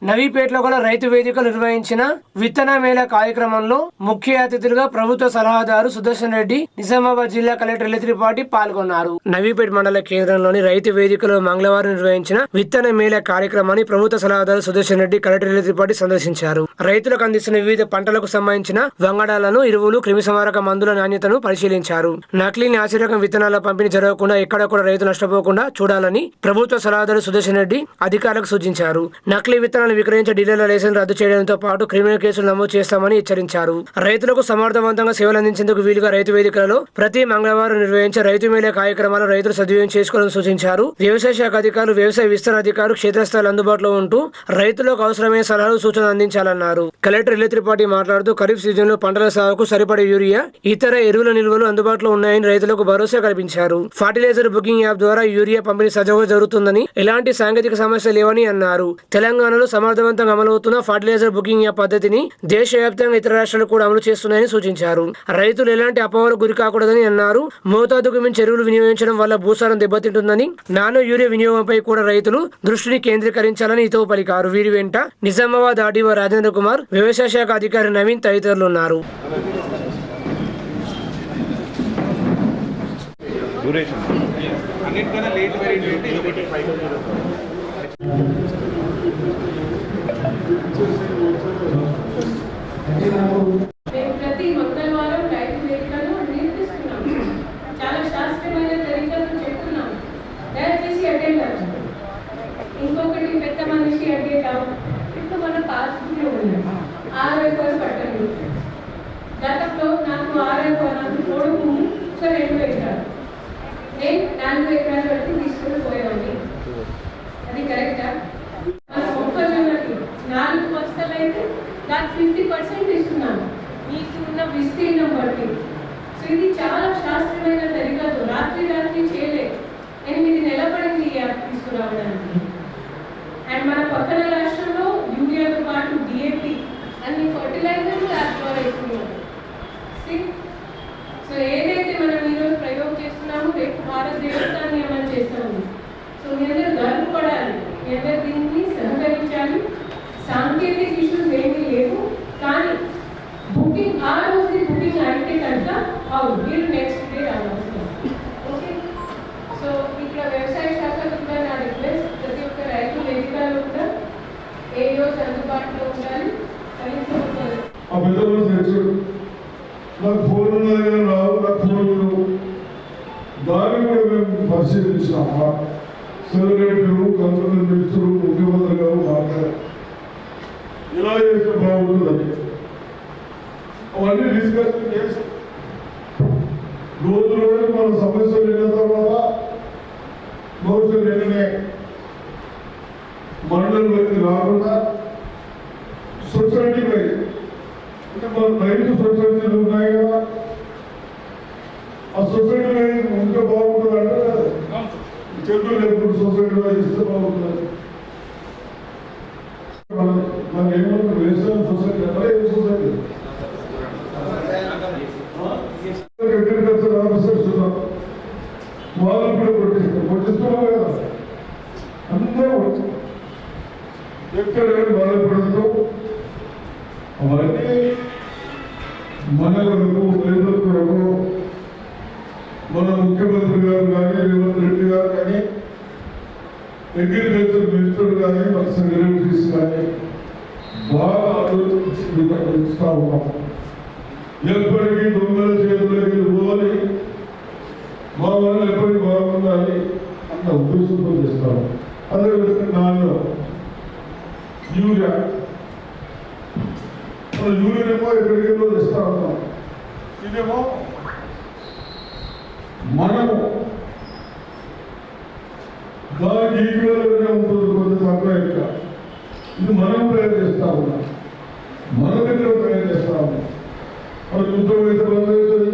నవీపేటలో గల రైతు వేదిక నిర్వహించిన విత్తన మేళ కార్యక్రమంలో ముఖ్య అతిథులుగా ప్రభుత్వ సలహాదారు సుదర్శన్ రెడ్డి, నిజామాబాద్ జిల్లా కలెక్టర్ లలిత్రిపాటి పాల్గొన్నారు. నవీపేట మండల కేంద్రంలోని రైతు వేదికలో మంగళవారం నిర్వహించిన విత్తన మేళ కార్యక్రమాన్ని ప్రభుత్వ సలహాదారు సుదర్శన్ రెడ్డి, కలెక్టర్ లలిత్రిపాటి సందర్శించారు. రైతులకు అందిస్తున్న వివిధ పంటలకు సంబంధించిన వంగడాలను, ఎరువులు, క్రిమిసంహారక మందుల నాణ్యతను పరిశీలించారు. నకిలీ నాసిరకం విత్తనాల పంపిణీ జరగకుండా ఎక్కడ కూడా రైతు నష్టపోకుండా చూడాలని ప్రభుత్వ సలహాదారు సుదర్శన్ రెడ్డి అధికారులకు సూచించారు. నకిలీ విత్తనాలు విక్రయించే డీలర్ల లైసెన్స్ రద్దు చేయడంతో పాటు క్రిమినల్ కేసులు నమోదు చేస్తామని హెచ్చరించారు. రైతులకు సమర్థవంతంగా సేవలు అందించేందుకు వీలుగా రైతు వేదికలలో ప్రతి మంగళవారం నిర్వహించే రైతు మేళ కార్యక్రమాలు రైతులు సద్వినియోగం చేసుకోవాలని సూచించారు. వ్యవసాయ శాఖ అధికారులు, వ్యవసాయ విస్తరణ అధికారులు క్షేత్రస్థాయిలో అందుబాటులో ఉంటూ రైతులకు అవసరమైన సలహాలు, సూచనలు అందించాలన్నారు. కలెక్టర్ లలిత్రిపాటి మాట్లాడుతూ ఖరీఫ్ సీజన్లో పంటల సాగుకు సరిపడే యూరియా, ఇతర ఎరువుల నిల్వలు అందుబాటులో ఉన్నాయని రైతులకు భరోసా కల్పించారు. ఫర్టిలైజర్ బుకింగ్ యాప్ ద్వారా యూరియా పంపిణీ సజావుగా జరుగుతుందని, ఎలాంటి సాంకేతిక సమస్యలు లేవని అన్నారు. తెలంగాణలో సమర్థవంతంగా అమలవుతున్న ఫర్టిలైజర్ బుకింగ్ యాప్ పద్ధతిని దేశవ్యాప్తంగా ఇతర రాష్ట్రాలు కూడా అమలు చేస్తున్నాయని సూచించారు. రైతులు ఎలాంటి అపోహలకు గురి కాకూడదని అన్నారు. మోతాదుకు మించి ఎరువులు వినియోగించడం వల్ల భూసారం దెబ్బతింటుందని, నానో యూరియా వినియోగంపై కూడా రైతులు దృష్టిని కేంద్రీకరించాలని హితవు పలికారు. వీరి వెంట నిజామాబాద్ ఆర్డీఓ రాజేంద్ర కుమార్, వ్యవసాయ శాఖ అధికారి నవీన్ తదితరులు ఉన్నారు. ప్రతి మంగళవారం రైతు వేదికను నిర్వహిస్తున్నాం. చాలా శాస్త్రీయమైన తరీకాలు చెప్తున్నాం. దయచేసి అటెండ్ అవ్వండి. ఇంకొకటి పెద్ద మనిషి అడిగేటాం. ఇప్పుడు మన పాస్బుక్లో ఉన్నాయి 6 ఎకరాలు పట్టండి. గతంలో నాకు 6 ఎకరాలు కొడుకు 2 ఎకరాలు, నేను 4 ఎకరాల వరకు తీసుకుని పోయేవాడిని. అది కరెక్టా? మన మొక్కజొన్నకి 4 బస్తాలు అయితే దానికి 50% ఇస్తున్నాను మీకు ఉన్న విస్తీర్ణం బట్టి. సో ఇది చాలా శాస్త్రీయమైన తరీకాతో రాత్రి చేయలే. 8 నెలల పడింది ఈ యాప్ తీసుకురావడానికి. అండ్ మన పక్కన రాష్ట్రంలో యూరియాతో పాటు డిఏపి అన్ని ఫర్టిలైజర్లు యాప్ ద్వారా ఇస్తున్నారు. సో ఏదైతే మనం ఈరోజు ప్రయోగం చేస్తున్నామో రేపు భారతదేశాన్ని అమలు చేస్తాము. సో మీ అందరూ గర్వపడాలి, మీ అందరూ దీన్ని సహకరించాలి. సాంకేతిక ఇష్యూస్ ఏమీ లేవు, కానీ బుకింగ్ ఆ రోజు బుకింగ్ అయితే కనుక అవును మీరు నెక్స్ట్ డే రావచ్చు. ఓకే, సో ఇక్కడ వ్యవసాయ శాఖ కూడా నా రిక్వెస్ట్, ప్రతి ఒక్క రైతు వేదికలో కూడా ఏ రోజు అందుబాటులో ఉండాలి. నాకు ఫోన్ రావు, నాకు ఫోన్లు దాన్ని కూడా మేము పరిశీలించినామా. సెక్రటరీలు, కమిషనర్, మినిస్టరు, ముఖ్యమంత్రి గారు మాట్లాడారు ఇలా చేస్తే బాగుంటుందని. అవన్నీ డిస్కషన్ చేసి రోజు మన సమస్యలు వెళ్ళిన తర్వాత బహుశా నిన్ననే మండలి వైపు రాకుండా సొసైటీ వైపు అంటే మన రైతు సొసైటీలు ఉన్నాయి కదా, ఆ సొసైటీ వైపు ఉంటే బాగుంటుంది అంటే చెట్లు ఎప్పుడు సొసైటీ వైపు ఇస్తే బాగుంటుంది. మనకి ఏమన్నా వ్యవసాయ సొసైటీ అంటే ఏం సొసైటీ అగ్రికల్చర్ ఆఫీసర్స్ ఉన్నాం, వాళ్ళు కూడా కొట్టిస్తున్నాం కదా. అందరూ ఎక్కడ బాధపడుతూ అవన్నీ మన కొరకు, రైతుల కొరకు మన ముఖ్యమంత్రి గారు కానీ, రేవంత్ రెడ్డి గారు కానీ, అగ్రికల్చర్ మినిస్టర్ కానీ, మన సెక్రటరీస్ కానీ బాగా ఆలోచిస్తూ ఉన్నాం. ఎప్పటికీ దొంగల చేతులకి పోవాలి, మా వల్ల ఎప్పటికీ బాగుండాలి అన్న ఉద్దేశంతో చేస్తాము. అదేవిధంగా నాలో యూరియా, మన యూరియానేమో ఎక్కడికేమో తెస్తా ఉన్నాం. ఇదేమో మనము దానికి ఈక్వల్గానే ఉంటుంది, కొంచెం తక్కువ ఎక్కువ. ఇది మనం తయారు చేస్తా ఉన్నాం, మన దగ్గర తయారు చేస్తా ఉన్నాం. మన యుద్ధం అయితే బంద్ అవుతుంది,